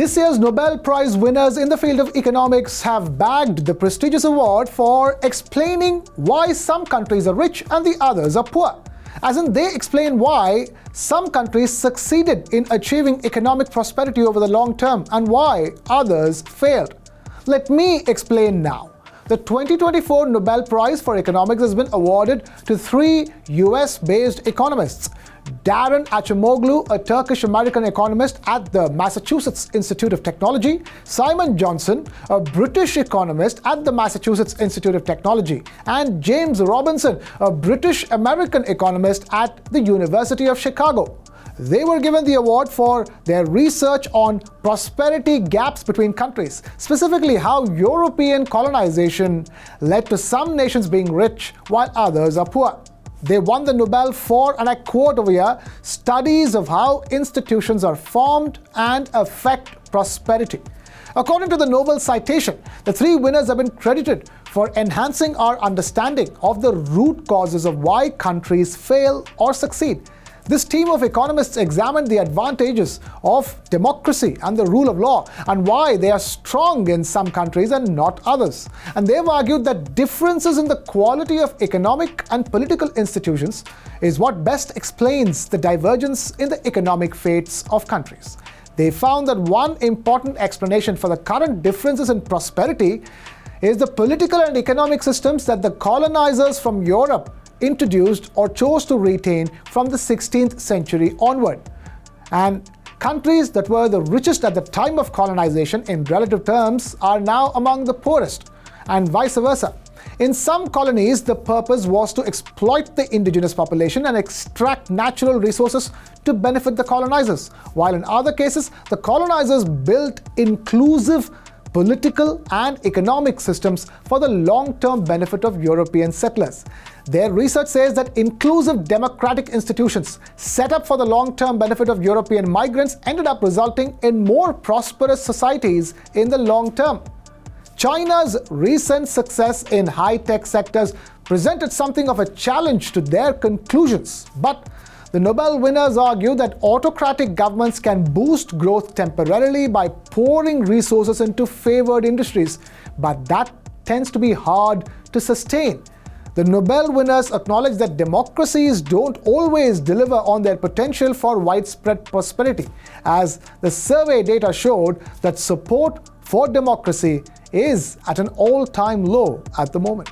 This year's Nobel Prize winners in the field of economics have bagged the prestigious award for explaining why some countries are rich and the others are poor. As in, they explain why some countries succeeded in achieving economic prosperity over the long term and why others failed. Let me explain now. The 2024 Nobel Prize for Economics has been awarded to three US-based economists: Daron Acemoglu, a Turkish-American economist at the Massachusetts Institute of Technology; Simon Johnson, a British economist at the Massachusetts Institute of Technology; and James Robinson, a British-American economist at the University of Chicago. They were given the award for their research on prosperity gaps between countries, specifically how European colonization led to some nations being rich while others are poor. They won the Nobel for, and I quote over here, studies of how institutions are formed and affect prosperity. According to the Nobel citation, the three winners have been credited for enhancing our understanding of the root causes of why countries fail or succeed. This team of economists examined the advantages of democracy and the rule of law and why they are strong in some countries and not others. And they've argued that differences in the quality of economic and political institutions is what best explains the divergence in the economic fates of countries. They found that one important explanation for the current differences in prosperity is the political and economic systems that the colonizers from Europe introduced or chose to retain from the 16th century onward. And countries that were the richest at the time of colonization in relative terms are now among the poorest, and vice versa. In some colonies, the purpose was to exploit the indigenous population and extract natural resources to benefit the colonizers, while in other cases, the colonizers built inclusive political and economic systems for the long-term benefit of European settlers. Their research says that inclusive democratic institutions set up for the long-term benefit of European migrants ended up resulting in more prosperous societies in the long term. China's recent success in high-tech sectors presented something of a challenge to their conclusions, but the Nobel winners argue that autocratic governments can boost growth temporarily by pouring resources into favored industries, but that tends to be hard to sustain. The Nobel winners acknowledge that democracies don't always deliver on their potential for widespread prosperity, as the survey data showed that support for democracy is at an all-time low at the moment.